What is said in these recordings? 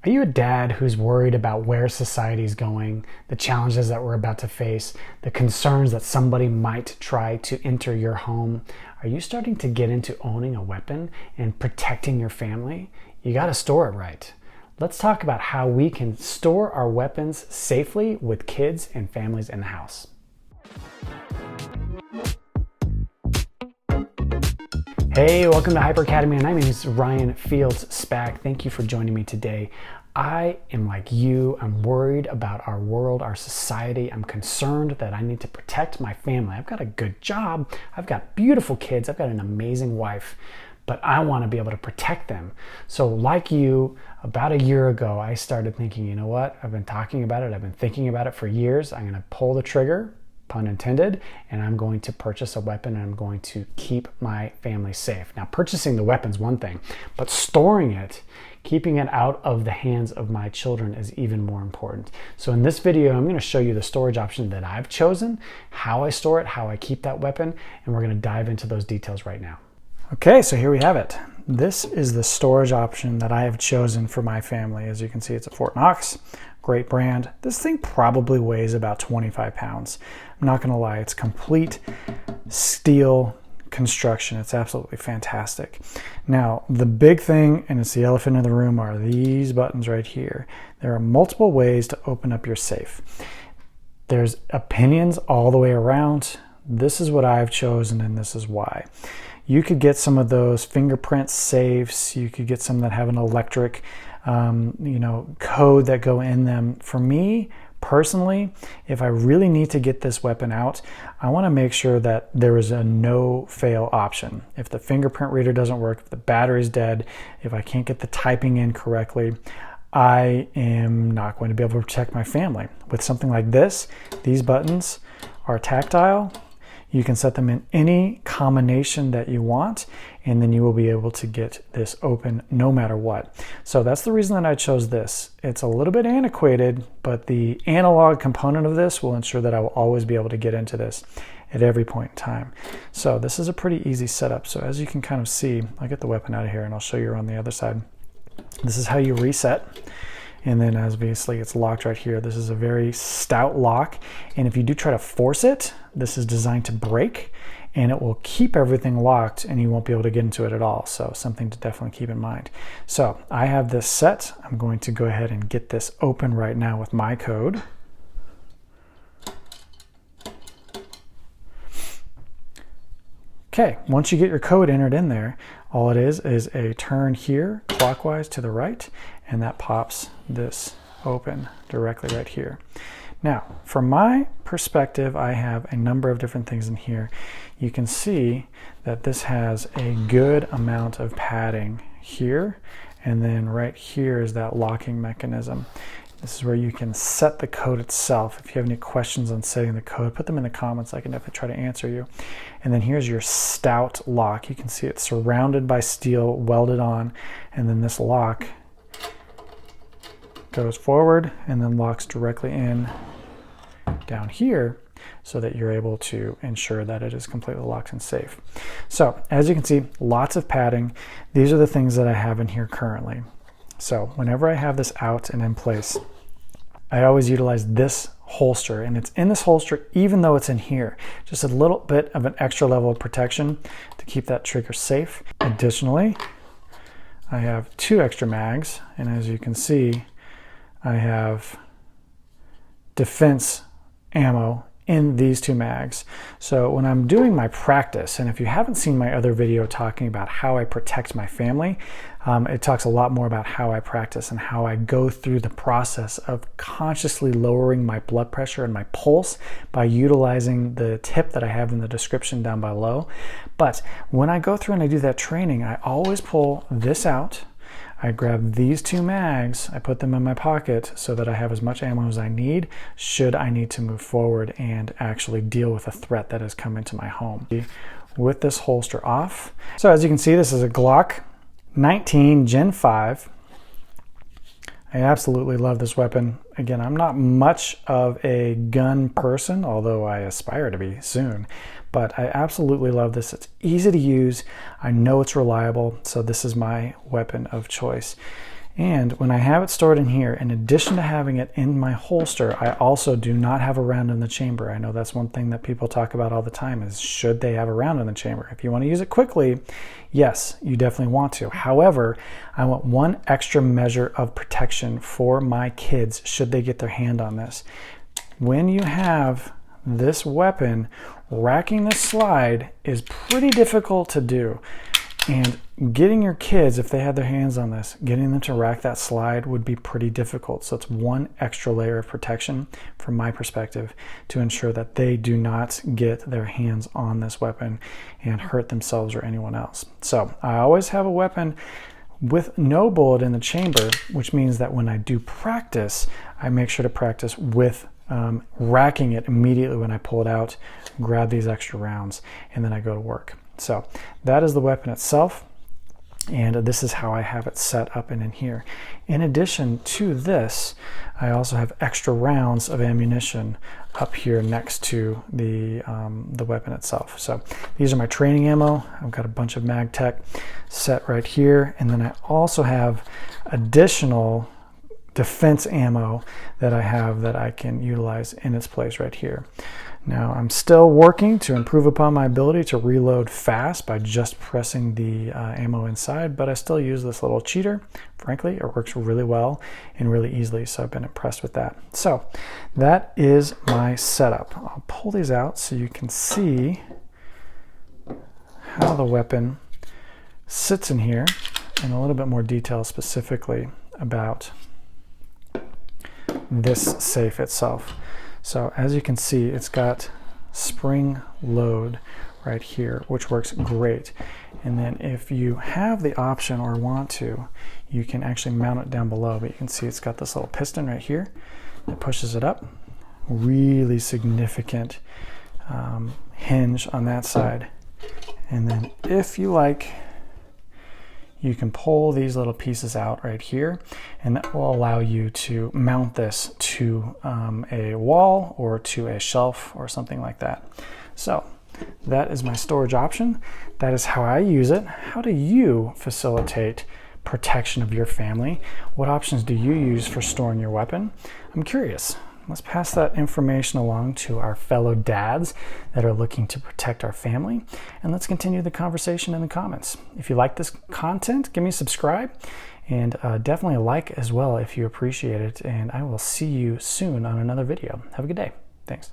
Are you a dad who's worried about where society is going, the challenges that we're about to face, the concerns that somebody might try to enter your home? Are you starting to get into owning a weapon and protecting your family? You got to store it right. Let's talk about how we can store our weapons safely with kids and families in the house. Hey, welcome to Hyper Academy, and my name is Ryan Fields-Spack. Thank you for joining me today. I am like you. I'm worried about our world, our society. I'm concerned that I need to protect my family. I've got a good job. I've got beautiful kids. I've got an amazing wife, but I want to be able to protect them. So like you, about a year ago, I started thinking, you know what? I've been talking about it. I've been thinking about it for years. I'm going to pull the trigger, pun intended, and I'm going to purchase a weapon and I'm going to keep my family safe. Now, purchasing the weapon's one thing, but storing it, keeping it out of the hands of my children is even more important. So in this video, I'm going to show you the storage option that I've chosen, how I store it, how I keep that weapon, and we're going to dive into those details right now. Okay, so here we have it. This is the storage option that I have chosen for my family. As you can see, it's a Fort Knox, great brand. This thing probably weighs about 25 pounds. I'm not gonna lie, it's complete steel construction. It's absolutely fantastic. Now, the big thing, and it's the elephant in the room, are these buttons right here. There are multiple ways to open up your safe. There's opinions all the way around. This is what I've chosen, and this is why. You could get some of those fingerprint safes. You could get some that have an electric, code that go in them. For me, personally, if I really need to get this weapon out, I want to make sure that there is a no-fail option. If the fingerprint reader doesn't work, if the battery's dead, if I can't get the typing in correctly, I am not going to be able to protect my family. With something like this, these buttons are tactile. You can set them in any combination that you want, and then you will be able to get this open no matter what. So that's the reason that I chose this. It's a little bit antiquated, but the analog component of this will ensure that I will always be able to get into this at every point in time. So this is a pretty easy setup. So as you can kind of see, I'll get the weapon out of here and I'll show you on the other side. This is how you reset. And then obviously it's locked right here. This is a very stout lock. And if you do try to force it, this is designed to break and it will keep everything locked and you won't be able to get into it at all. So something to definitely keep in mind. So I have this set. I'm going to go ahead and get this open right now with my code. Okay, once you get your code entered in there, all it is a turn here clockwise to the right, and that pops this open directly right here. Now, from my perspective, I have a number of different things in here. You can see that this has a good amount of padding here, and then right here is that locking mechanism. This is where you can set the code itself. If you have any questions on setting the code, put them in the comments. I can definitely try to answer you. And then here's your stout lock. You can see it's surrounded by steel, welded on, and then this lock goes forward and then locks directly in down here so that you're able to ensure that it is completely locked and safe. So as you can see, lots of padding. These are the things that I have in here currently. So whenever I have this out and in place, I always utilize this holster, and it's in this holster even though it's in here. Just a little bit of an extra level of protection to keep that trigger safe. Additionally, I have 2 extra mags, and as you can see, I have defense ammo in these 2 mags. So when I'm doing my practice, and if you haven't seen my other video talking about how I protect my family, it talks a lot more about how I practice and how I go through the process of consciously lowering my blood pressure and my pulse by utilizing the tip that I have in the description down below. But when I go through and I do that training, I always pull this out. I grab these 2 mags, I put them in my pocket so that I have as much ammo as I need should I need to move forward and actually deal with a threat that has come into my home. With this holster off. So as you can see, this is a Glock 19 Gen 5. I absolutely love this weapon. Again, I'm not much of a gun person, although I aspire to be soon. But I absolutely love this. It's easy to use. I know it's reliable, so this is my weapon of choice. And when I have it stored in here, in addition to having it in my holster, I also do not have a round in the chamber. I know that's one thing that people talk about all the time is should they have a round in the chamber? If you want to use it quickly, yes, you definitely want to. However, I want one extra measure of protection for my kids should they get their hand on this. When you have this weapon, racking the slide is pretty difficult to do. And getting your kids, if they had their hands on this, getting them to rack that slide would be pretty difficult. So it's one extra layer of protection from my perspective to ensure that they do not get their hands on this weapon and hurt themselves or anyone else. So I always have a weapon with no bullet in the chamber, which means that when I do practice, I make sure to practice with racking it immediately when I pull it out, grab these extra rounds, and then I go to work. So that is the weapon itself, and this is how I have it set up and in here. In addition to this, I also have extra rounds of ammunition up here next to the weapon itself. So these are my training ammo. I've got a bunch of MagTech set right here, and then I also have additional defense ammo that I have that I can utilize in its place right here. Now I'm still working to improve upon my ability to reload fast by just pressing the ammo inside, but I still use this little cheater. Frankly, it works really well and really easily, so I've been impressed with that. So that is my setup. I'll pull these out so you can see how the weapon sits in here in a little bit more detail specifically about this safe itself. So as you can see, it's got spring load right here, which works great. And then if you have the option or want to, you can actually mount it down below, but you can see it's got this little piston right here that pushes it up. Really significant hinge on that side. And then if you like, you can pull these little pieces out right here, and that will allow you to mount this to a wall or to a shelf or something like that. So that is my storage option. That is how I use it. How do you facilitate protection of your family? What options do you use for storing your weapon? I'm curious. Let's pass that information along to our fellow dads that are looking to protect our family, and let's continue the conversation in the comments. If you like this content, give me a subscribe, and definitely a like as well if you appreciate it, and I will see you soon on another video. Have a good day. Thanks.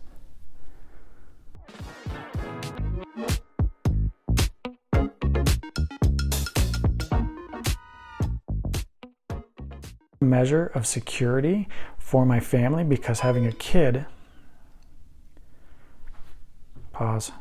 Measure of security for my family, because having a kid, pause.